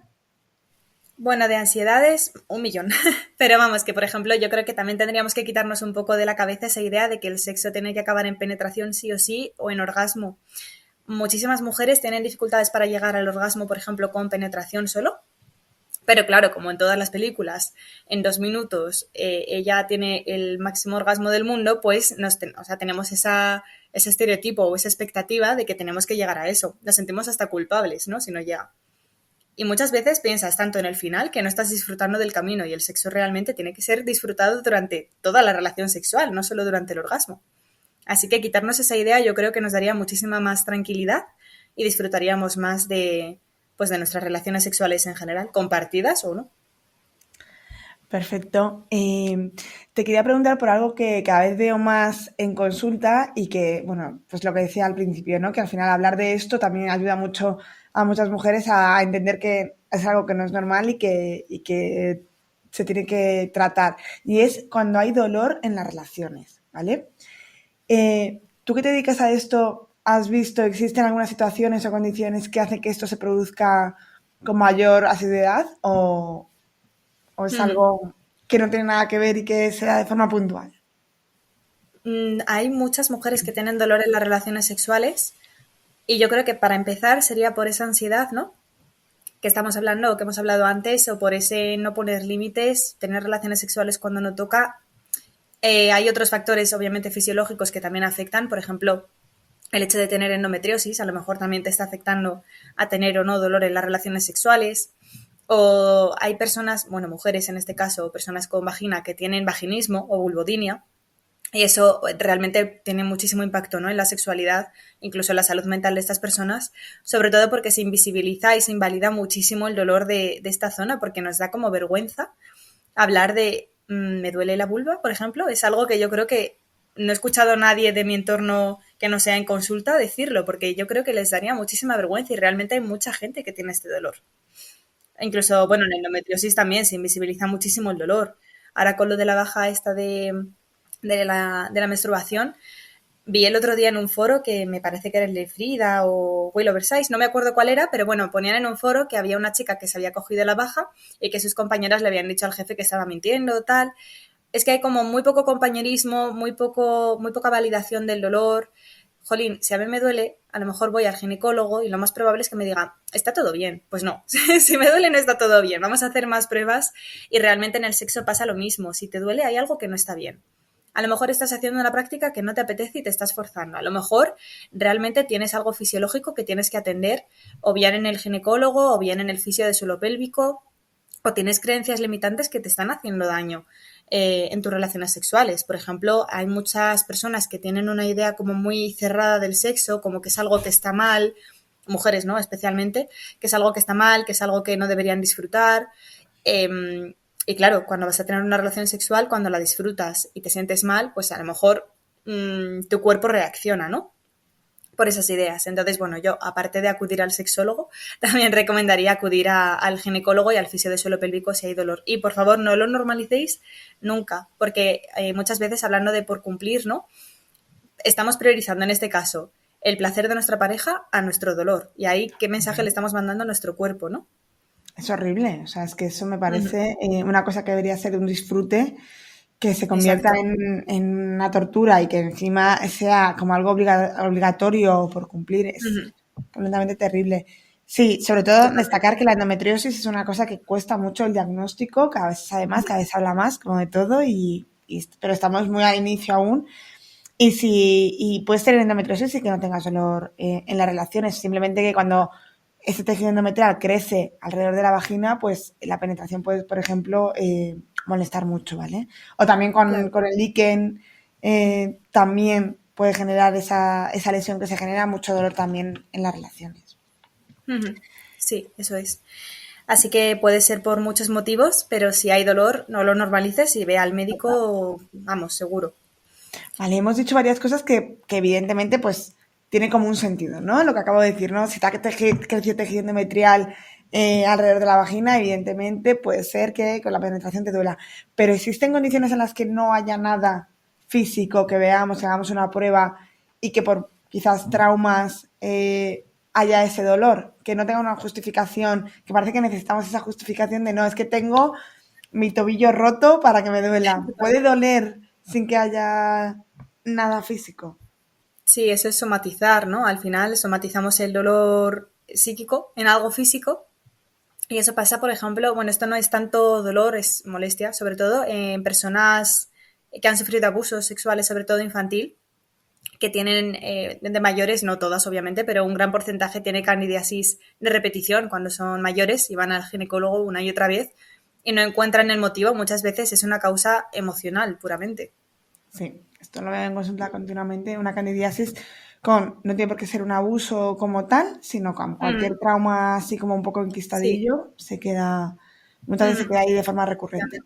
Bueno, de ansiedades, 1.000.000. Pero vamos, que por ejemplo yo creo que también tendríamos que quitarnos un poco de la cabeza esa idea de que el sexo tiene que acabar en penetración sí o sí o en orgasmo. Muchísimas mujeres tienen dificultades para llegar al orgasmo, por ejemplo, con penetración solo. Pero claro, como en todas las películas, en 2 minutos ella tiene el máximo orgasmo del mundo, pues tenemos ese estereotipo o esa expectativa de que tenemos que llegar a eso. Nos sentimos hasta culpables, ¿no? Si no llega. Y muchas veces piensas tanto en el final que no estás disfrutando del camino y el sexo realmente tiene que ser disfrutado durante toda la relación sexual, no solo durante el orgasmo. Así que quitarnos esa idea yo creo que nos daría muchísima más tranquilidad y disfrutaríamos más de nuestras relaciones sexuales en general, compartidas o no. Perfecto. Te quería preguntar por algo que cada vez veo más en consulta y que, bueno, pues lo que decía al principio, ¿no? Que al final hablar de esto también ayuda mucho a muchas mujeres a entender que es algo que no es normal y que se tiene que tratar. Y es cuando hay dolor en las relaciones, ¿vale? ¿Tú que te dedicas a esto, has visto, existen algunas situaciones o condiciones que hacen que esto se produzca con mayor asiduidad o es algo que no tiene nada que ver y que sea de forma puntual? Hay muchas mujeres que tienen dolor en las relaciones sexuales y yo creo que para empezar sería por esa ansiedad, ¿no? Que estamos hablando o que hemos hablado antes, o por ese no poner límites, tener relaciones sexuales cuando no toca. Hay otros factores obviamente fisiológicos que también afectan, por ejemplo, el hecho de tener endometriosis a lo mejor también te está afectando a tener o no dolor en las relaciones sexuales. O hay personas, bueno, mujeres en este caso, o personas con vagina que tienen vaginismo o vulvodinia, Y eso realmente tiene muchísimo impacto, ¿no? En la sexualidad, incluso en la salud mental de estas personas, sobre todo porque se invisibiliza y se invalida muchísimo el dolor de esta zona, porque nos da como vergüenza hablar de me duele la vulva, por ejemplo. Es algo que yo creo que no he escuchado a nadie de mi entorno que no sea en consulta decirlo, porque yo creo que les daría muchísima vergüenza y realmente hay mucha gente que tiene este dolor. Incluso, bueno, en endometriosis también se invisibiliza muchísimo el dolor. Ahora con lo de la baja esta de la menstruación, vi el otro día en un foro que me parece que era el de Frida o Will Oversize, no me acuerdo cuál era, pero bueno, ponían en un foro que había una chica que se había cogido la baja y que sus compañeras le habían dicho al jefe que estaba mintiendo, tal. Es que hay como muy poco compañerismo, muy poca validación del dolor. Jolín, si a mí me duele, a lo mejor voy al ginecólogo y lo más probable es que me diga, está todo bien. Pues no, si me duele no está todo bien, vamos a hacer más pruebas y realmente en el sexo pasa lo mismo. Si te duele hay algo que no está bien. A lo mejor estás haciendo una práctica que no te apetece y te estás forzando. A lo mejor realmente tienes algo fisiológico que tienes que atender o bien en el ginecólogo o bien en el fisio de suelo pélvico o tienes creencias limitantes que te están haciendo daño en tus relaciones sexuales. Por ejemplo, hay muchas personas que tienen una idea como muy cerrada del sexo, como que es algo que está mal, mujeres, ¿no? Especialmente, que es algo que está mal, que es algo que no deberían disfrutar. Y claro, cuando vas a tener una relación sexual, cuando la disfrutas y te sientes mal, pues a lo mejor tu cuerpo reacciona, ¿no? Por esas ideas. Entonces, bueno, yo, aparte de acudir al sexólogo, también recomendaría acudir al ginecólogo y al fisio de suelo pélvico si hay dolor. Y, por favor, no lo normalicéis nunca, porque muchas veces, hablando de por cumplir, ¿no? Estamos priorizando en este caso el placer de nuestra pareja a nuestro dolor. Y ahí, ¿qué mensaje le estamos mandando a nuestro cuerpo, no? Es horrible, o sea, es que eso me Ujú. parece una cosa que debería ser un disfrute que se convierta Exacto. en una tortura y que encima sea como algo obligatorio por cumplir es Ujú. completamente terrible. Sí, sobre todo Totalmente. destacar que la endometriosis es una cosa que cuesta mucho el diagnóstico, cada vez se sabe más, cada vez se habla más, como de todo, pero estamos muy al inicio aún. Y puedes tener endometriosis y que no tengas dolor en las relaciones, simplemente que cuando este tejido endometrial crece alrededor de la vagina, pues la penetración puede, por ejemplo, molestar mucho, ¿vale? O también Claro. con el líquen también puede generar esa lesión que se genera mucho dolor también en las relaciones. Ujú. Sí, eso es. Así que puede ser por muchos motivos, pero si hay dolor, no lo normalices y ve al médico, vamos, seguro. Vale, hemos dicho varias cosas que evidentemente pues tiene como un sentido, ¿no? Lo que acabo de decir, ¿no? Si está crecido tejido endometrial alrededor de la vagina, evidentemente puede ser que con la penetración te duela. Pero existen condiciones en las que no haya nada físico, que veamos, que hagamos una prueba y que por quizás traumas haya ese dolor, que no tenga una justificación, que parece que necesitamos esa justificación de no, es que tengo mi tobillo roto para que me duela. Puede doler sin que haya nada físico. Sí, eso es somatizar, ¿no? Al final somatizamos el dolor psíquico en algo físico y eso pasa, por ejemplo, bueno, esto no es tanto dolor, es molestia, sobre todo en personas que han sufrido abusos sexuales, sobre todo infantil, que tienen, de mayores, no todas obviamente, pero un gran porcentaje tiene candidiasis de repetición cuando son mayores y van al ginecólogo una y otra vez y no encuentran el motivo, muchas veces es una causa emocional puramente. Sí, esto lo veo en consulta continuamente, una candidiasis no tiene por qué ser un abuso como tal, sino con Mm, cualquier trauma así como un poco sí, enquistadillo, muchas veces se queda ahí de forma recurrente.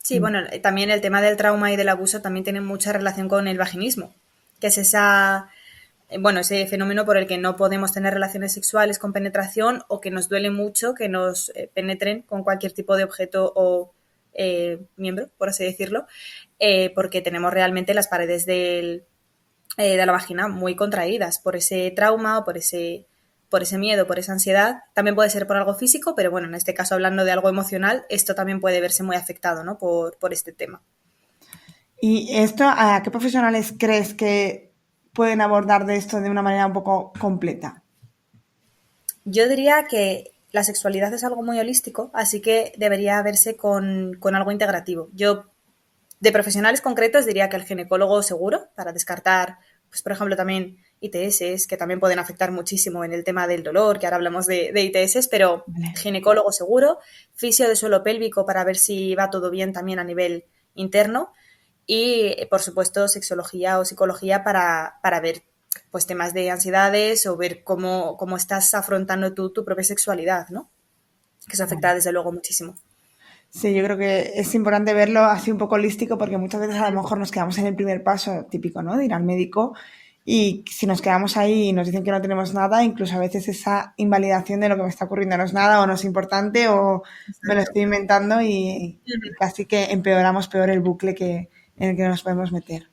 sí, Mm. bueno, también el tema del trauma y del abuso también tiene mucha relación con el vaginismo, que es ese fenómeno por el que no podemos tener relaciones sexuales con penetración o que nos duele mucho que nos penetren con cualquier tipo de objeto o miembro, por así decirlo, porque tenemos realmente las paredes de la vagina muy contraídas por ese trauma o por ese miedo, por esa ansiedad. También puede ser por algo físico, pero bueno, en este caso hablando de algo emocional, esto también puede verse muy afectado, ¿no? por este tema. ¿Y esto a qué profesionales crees que pueden abordar de esto de una manera un poco completa? Yo diría que la sexualidad es algo muy holístico, así que debería verse con algo integrativo. Yo, de profesionales concretos, diría que el ginecólogo seguro, para descartar, pues por ejemplo, también ITS, que también pueden afectar muchísimo en el tema del dolor, que ahora hablamos de ITS, pero Vale. ginecólogo seguro, fisio de suelo pélvico para ver si va todo bien también a nivel interno y, por supuesto, sexología o psicología para ver pues temas de ansiedades o ver cómo estás afrontando tú tu propia sexualidad, ¿no? Que eso afecta desde luego muchísimo. Sí, yo creo que es importante verlo así un poco holístico porque muchas veces a lo mejor nos quedamos en el primer paso típico, ¿no? De ir al médico y si nos quedamos ahí y nos dicen que no tenemos nada, incluso a veces esa invalidación de lo que me está ocurriendo no es nada o no es importante o me lo estoy inventando y casi que empeoramos peor el bucle en el que nos podemos meter.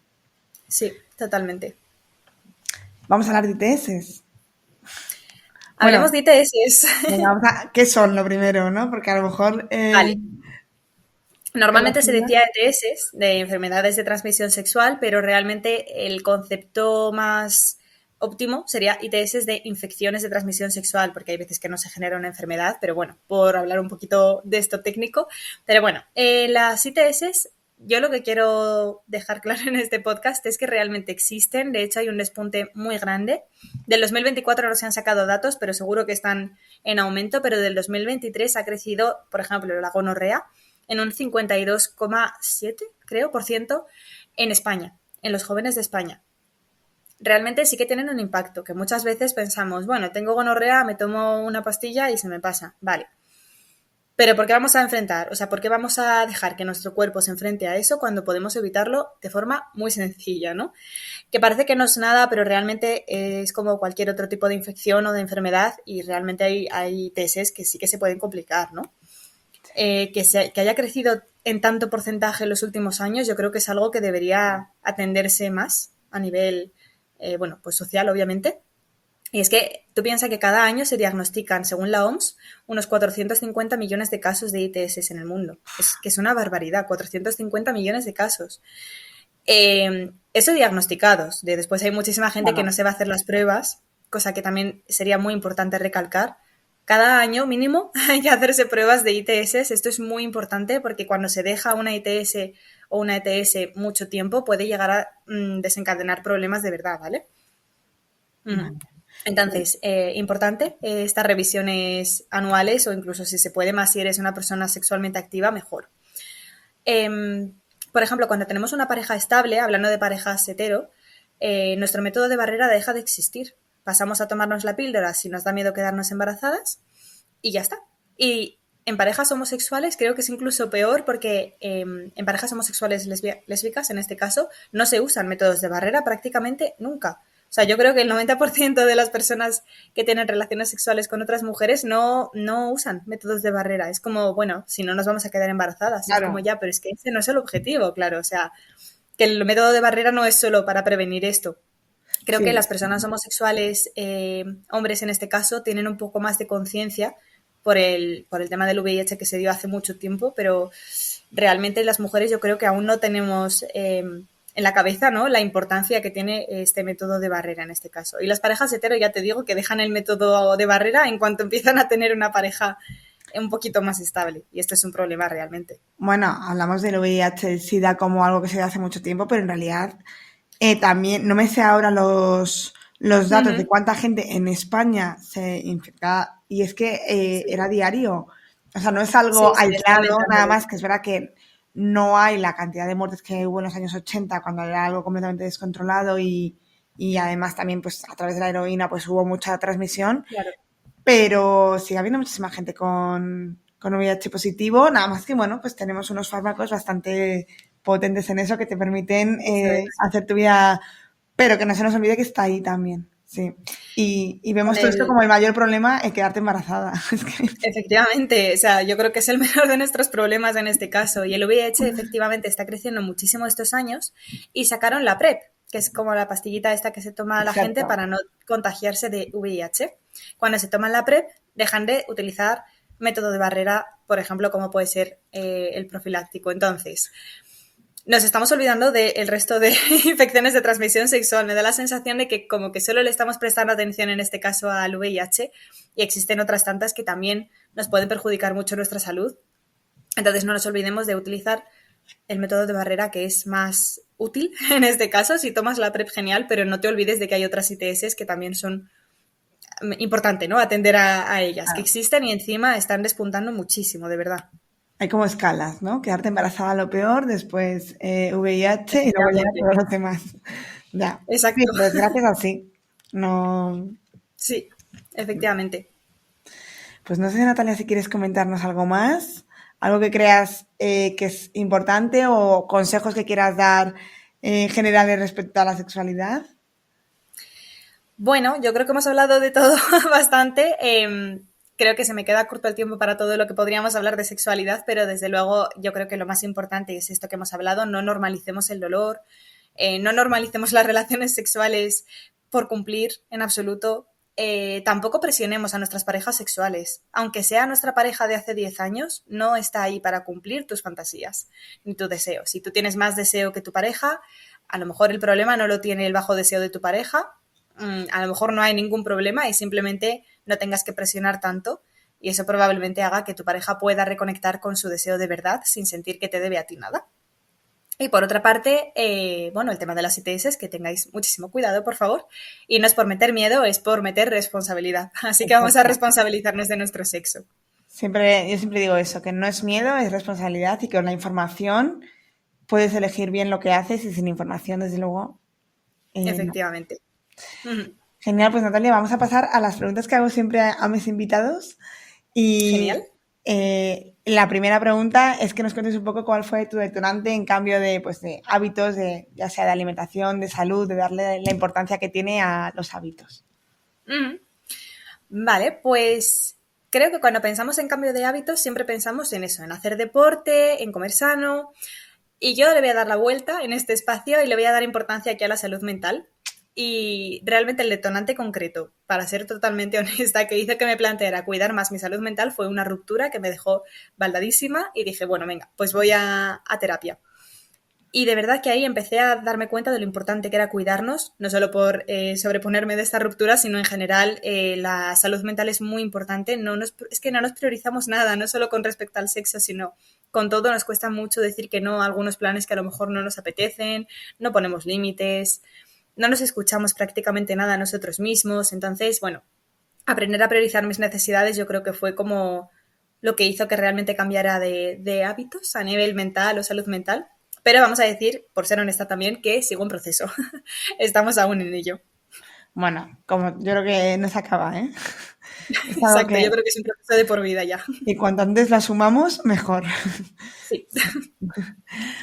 Sí, totalmente. Vamos a hablar de ITS. Hablemos de ITS. Venga, ¿qué son lo primero, no? Porque a lo mejor... Vale. Normalmente se decía ETS, de enfermedades de transmisión sexual, pero realmente el concepto más óptimo sería ITS de infecciones de transmisión sexual, porque hay veces que no se genera una enfermedad, pero bueno, por hablar un poquito de esto técnico. Pero bueno, las ITS, yo lo que quiero dejar claro en este podcast es que realmente existen. De hecho, hay un despunte muy grande. Del 2024 no se han sacado datos, pero seguro que están en aumento, pero del 2023 ha crecido, por ejemplo, la gonorrea en un 52,7, creo, por ciento en España, en los jóvenes de España. Realmente sí que tienen un impacto, que muchas veces pensamos, bueno, tengo gonorrea, me tomo una pastilla y se me pasa, vale. Pero ¿por qué vamos a enfrentar? O sea, ¿por qué vamos a dejar que nuestro cuerpo se enfrente a eso cuando podemos evitarlo de forma muy sencilla, ¿no? Que parece que no es nada, pero realmente es como cualquier otro tipo de infección o de enfermedad y realmente hay ITS que sí que se pueden complicar, ¿no? Que haya crecido en tanto porcentaje en los últimos años, yo creo que es algo que debería atenderse más a nivel, pues social, obviamente. Y es que tú piensas que cada año se diagnostican, según la OMS, unos 450 millones de casos de ITS en el mundo. Es una barbaridad, 450 millones de casos. Eso diagnosticados. Después hay muchísima gente que no se va a hacer las pruebas, cosa que también sería muy importante recalcar. Cada año mínimo hay que hacerse pruebas de ITS. Esto es muy importante porque cuando se deja una ITS o una ETS mucho tiempo puede llegar a desencadenar problemas de verdad, ¿vale? Entonces, importante estas revisiones anuales o incluso si se puede más si eres una persona sexualmente activa, mejor. Por ejemplo, cuando tenemos una pareja estable, hablando de parejas hetero, nuestro método de barrera deja de existir. Pasamos a tomarnos la píldora si nos da miedo quedarnos embarazadas y ya está. Y en parejas homosexuales creo que es incluso peor porque en parejas homosexuales lésbicas, en este caso, no se usan métodos de barrera prácticamente nunca. O sea, yo creo que el 90% de las personas que tienen relaciones sexuales con otras mujeres no usan métodos de barrera. Es como, bueno, si no nos vamos a quedar embarazadas. Claro. Es como ya, pero es que ese no es el objetivo, claro. O sea, que el método de barrera no es solo para prevenir esto. Creo que las personas homosexuales, hombres en este caso, tienen un poco más de conciencia por el tema del VIH que se dio hace mucho tiempo, pero realmente las mujeres yo creo que aún no tenemos en la cabeza, ¿no?, la importancia que tiene este método de barrera en este caso. Y las parejas hetero, ya te digo, que dejan el método de barrera en cuanto empiezan a tener una pareja un poquito más estable. Y esto es un problema realmente. Bueno, hablamos del VIH, el SIDA como algo que se dio hace mucho tiempo, pero en realidad... también, no me sé ahora los datos de cuánta gente en España se infecta y es que era diario. O sea, no es algo aislado, nada más, que es verdad que no hay la cantidad de muertes que hubo en los años 80 cuando era algo completamente descontrolado y además también pues a través de la heroína pues hubo mucha transmisión. Claro. Pero sigue habiendo muchísima gente con VIH positivo, nada más que bueno, pues tenemos unos fármacos bastante potentes en eso que te permiten hacer tu vida, pero que no se nos olvide que está ahí también, sí. Y vemos todo esto como el mayor problema, quedarte embarazada. Efectivamente, o sea, yo creo que es el menor de nuestros problemas en este caso. Y el VIH efectivamente está creciendo muchísimo estos años y sacaron la PrEP, que es como la pastillita esta que se toma la gente para no contagiarse de VIH. Cuando se toman la PrEP, dejan de utilizar método de barrera, por ejemplo, como puede ser el profiláctico. Entonces, nos estamos olvidando del resto de infecciones de transmisión sexual. Me da la sensación de que como que solo le estamos prestando atención en este caso al VIH y existen otras tantas que también nos pueden perjudicar mucho nuestra salud. Entonces no nos olvidemos de utilizar el método de barrera que es más útil en este caso. Si tomas la PrEP, genial, pero no te olvides de que hay otras ITS que también son importantes, ¿no?, atender a ellas, que existen y encima están despuntando muchísimo, de verdad. Hay como escalas, ¿no? Quedarte embarazada lo peor, después VIH y luego ya Efectivamente. todos los demás. Ya. Sí, Exacto. por desgracia es así. No. Sí, efectivamente. Pues no sé, Natalia, si quieres comentarnos algo más, algo que creas que es importante o consejos que quieras dar generales respecto a la sexualidad. Bueno, yo creo que hemos hablado de todo bastante. Creo que se me queda corto el tiempo para todo lo que podríamos hablar de sexualidad, pero desde luego yo creo que lo más importante es esto que hemos hablado, no normalicemos el dolor, no normalicemos las relaciones sexuales por cumplir en absoluto. Tampoco presionemos a nuestras parejas sexuales. Aunque sea nuestra pareja de hace 10 años, no está ahí para cumplir tus fantasías ni tus deseos. Si tú tienes más deseo que tu pareja, a lo mejor el problema no lo tiene el bajo deseo de tu pareja, a lo mejor no hay ningún problema y simplemente no tengas que presionar tanto y eso probablemente haga que tu pareja pueda reconectar con su deseo de verdad sin sentir que te debe a ti nada. Y por otra parte, bueno, el tema de las ITS, que tengáis muchísimo cuidado, por favor. Y no es por meter miedo, es por meter responsabilidad. Así que vamos a Exacto. responsabilizarnos de nuestro sexo. Yo siempre digo eso, que no es miedo, es responsabilidad y que con la información puedes elegir bien lo que haces y sin información, desde luego, no. Efectivamente. Genial, pues Natalia, vamos a pasar a las preguntas que hago siempre a mis invitados. Genial. Y la primera pregunta es que nos cuentes un poco cuál fue tu detonante en cambio de, pues, de hábitos, ya sea de alimentación, de salud, de darle la importancia que tiene a los hábitos. Vale, pues creo que cuando pensamos en cambio de hábitos siempre pensamos en eso, en hacer deporte, en comer sano. Y yo le voy a dar la vuelta en este espacio y le voy a dar importancia aquí a la salud mental. Y realmente el detonante concreto, para ser totalmente honesta, que hizo que me planteara cuidar más mi salud mental fue una ruptura que me dejó baldadísima y dije, bueno, venga, pues voy a terapia. Y de verdad que ahí empecé a darme cuenta de lo importante que era cuidarnos, no solo por sobreponerme de esta ruptura, sino en general la salud mental es muy importante. Es que no nos priorizamos nada, no solo con respecto al sexo, sino con todo. Nos cuesta mucho decir que no a algunos planes que a lo mejor no nos apetecen, no ponemos límites, no nos escuchamos prácticamente nada a nosotros mismos. Entonces, bueno, aprender a priorizar mis necesidades yo creo que fue como lo que hizo que realmente cambiara de hábitos a nivel mental o salud mental. Pero vamos a decir, por ser honesta también, que sigo en proceso. Estamos aún en ello. Bueno, como yo creo que no se acaba, ¿eh? Exacto, yo creo que es un proceso de por vida ya. Y cuanto antes la sumamos, mejor. Sí.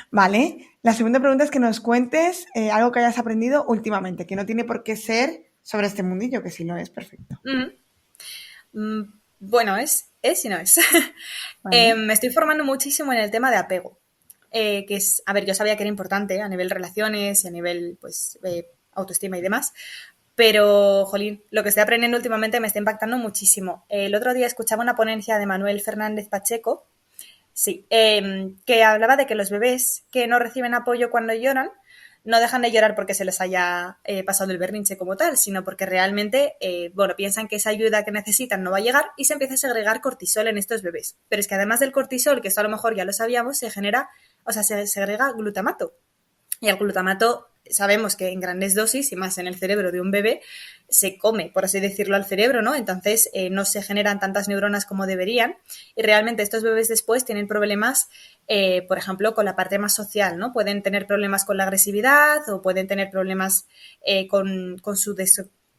Vale. La segunda pregunta es que nos cuentes algo que hayas aprendido últimamente, que no tiene por qué ser sobre este mundillo, que si lo es, perfecto. Bueno, es y no es. Vale. Me estoy formando muchísimo en el tema de apego. Que es, a ver, yo sabía que era importante a nivel relaciones y a nivel, pues, autoestima y demás, pero, jolín, lo que estoy aprendiendo últimamente me está impactando muchísimo. El otro día escuchaba una ponencia de Manuel Fernández Pacheco, sí, que hablaba de que los bebés que no reciben apoyo cuando lloran no dejan de llorar porque se les haya pasado el berrinche como tal, sino porque realmente, bueno, piensan que esa ayuda que necesitan no va a llegar y se empieza a segregar cortisol en estos bebés. Pero es que además del cortisol, que esto a lo mejor ya lo sabíamos, se segrega glutamato. Y el glutamato sabemos que en grandes dosis, y más en el cerebro de un bebé, se come, por así decirlo, al cerebro, ¿no? Entonces no se generan tantas neuronas como deberían y realmente estos bebés después tienen problemas, por ejemplo, con la parte más social, ¿no? Pueden tener problemas con la agresividad o pueden tener problemas con su...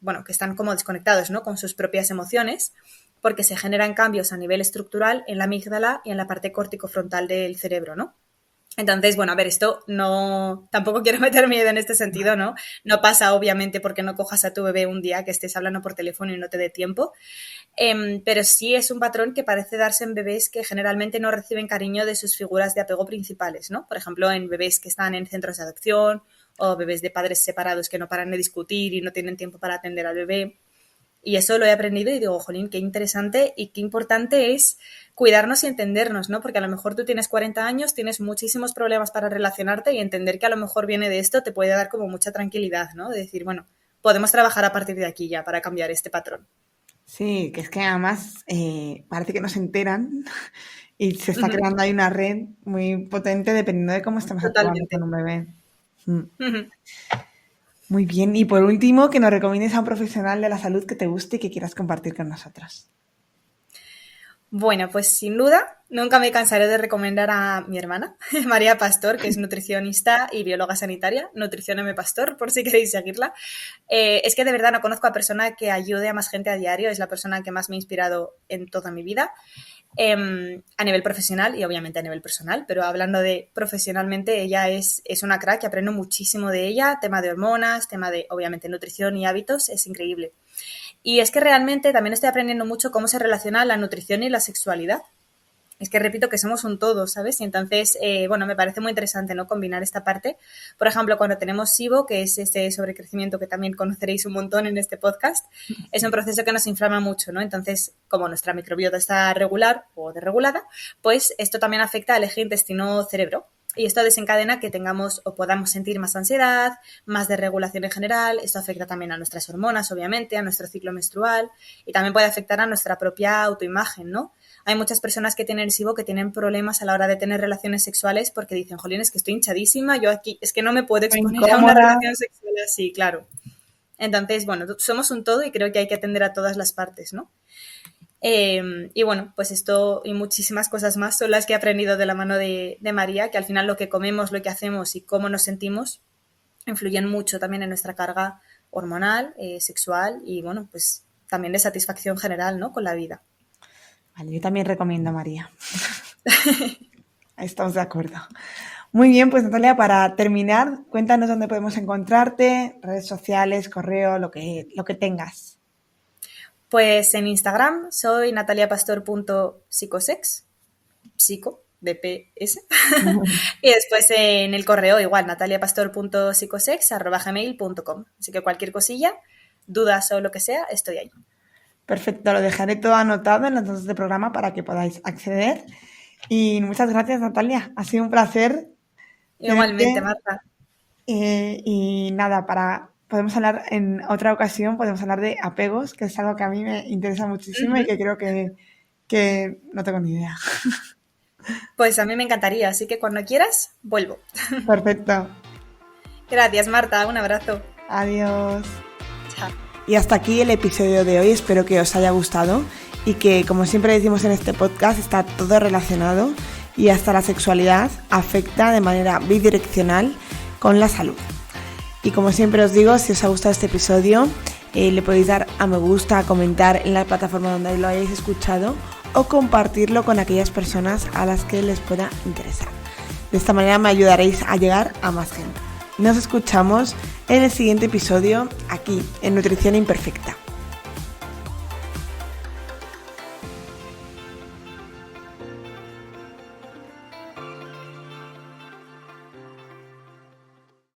bueno, que están como desconectados, ¿no? Con sus propias emociones porque se generan cambios a nivel estructural en la amígdala y en la parte córtico-frontal del cerebro, ¿no? Entonces, bueno, a ver, esto no, tampoco quiero meter miedo en este sentido, ¿no? No pasa, obviamente, porque no cojas a tu bebé un día que estés hablando por teléfono y no te dé tiempo, pero sí es un patrón que parece darse en bebés que generalmente no reciben cariño de sus figuras de apego principales, ¿no? Por ejemplo, en bebés que están en centros de adopción o bebés de padres separados que no paran de discutir y no tienen tiempo para atender al bebé. Y eso lo he aprendido y digo, jolín, qué interesante y qué importante es cuidarnos y entendernos, ¿no? Porque a lo mejor tú tienes 40 años, tienes muchísimos problemas para relacionarte y entender que a lo mejor viene de esto te puede dar como mucha tranquilidad, ¿no? De decir, bueno, podemos trabajar a partir de aquí ya para cambiar este patrón. Sí, que es que además parece que no se enteran y se está creando ahí una red muy potente dependiendo de cómo estamos actuando Totalmente. con un bebé. Muy bien. Y por último, que nos recomiendes a un profesional de la salud que te guste y que quieras compartir con nosotros. Bueno, pues sin duda, Nunca me cansaré de recomendar a mi hermana, María Pastor, que es nutricionista y bióloga sanitaria, Nutrición M Pastor, por si queréis seguirla. Es que de verdad no conozco a persona que ayude a más gente a diario, es la persona que más me ha inspirado en toda mi vida, a nivel profesional y obviamente a nivel personal, pero hablando de profesionalmente, ella es una crack, que aprendo muchísimo de ella, tema de hormonas, tema de obviamente nutrición y hábitos, es increíble. Y es que realmente también estoy aprendiendo mucho cómo se relaciona la nutrición y la sexualidad. Es que repito que somos un todo, ¿sabes? Y entonces, me parece muy interesante, ¿no? Combinar esta parte. Por ejemplo, cuando tenemos SIBO, que es este sobrecrecimiento que también conoceréis un montón en este podcast, es un proceso que nos inflama mucho, ¿no? Entonces, como nuestra microbiota está regular o desregulada, pues esto también afecta al eje intestino-cerebro. Y esto desencadena que tengamos o podamos sentir más ansiedad, más desregulación en general. Esto afecta también a nuestras hormonas, obviamente, a nuestro ciclo menstrual y también puede afectar a nuestra propia autoimagen, ¿no? Hay muchas personas que tienen SIBO que tienen problemas a la hora de tener relaciones sexuales porque dicen, jolín, es que estoy hinchadísima, yo aquí es que no me puedo exponer a una relación sexual así, claro. Entonces, somos un todo y creo que hay que atender a todas las partes, ¿no? Pues esto y muchísimas cosas más son las que he aprendido de la mano de María, que al final lo que comemos, lo que hacemos y cómo nos sentimos influyen mucho también en nuestra carga hormonal, sexual y, pues también de satisfacción general, ¿no? Con la vida. Vale, yo también recomiendo a María. Estamos de acuerdo. Muy bien, pues Natalia, para terminar, cuéntanos dónde podemos encontrarte, redes sociales, correo, lo que tengas. Pues en Instagram soy nataliapastor.psicosex, psico, de PS. Y después en el correo igual, nataliapastor.psicosex@gmail.com. Así que cualquier cosilla, dudas o lo que sea, estoy ahí. Perfecto, lo dejaré todo anotado en las notas de programa para que podáis acceder. Y muchas gracias, Natalia. Ha sido un placer. Igualmente, Marta. Y nada, podemos hablar en otra ocasión, podemos hablar de apegos, que es algo que a mí me interesa muchísimo y que creo que no tengo ni idea. Pues a mí me encantaría, así que cuando quieras, vuelvo. Perfecto. Gracias, Marta. Un abrazo. Adiós. Chao. Y hasta aquí el episodio de hoy, espero que os haya gustado y que, como siempre decimos en este podcast, está todo relacionado y hasta la sexualidad afecta de manera bidireccional con la salud. Y como siempre os digo, si os ha gustado este episodio, le podéis dar a me gusta, a comentar en la plataforma donde lo hayáis escuchado o compartirlo con aquellas personas a las que les pueda interesar. De esta manera me ayudaréis a llegar a más gente. Nos escuchamos en el siguiente episodio aquí en Nutrición Imperfecta.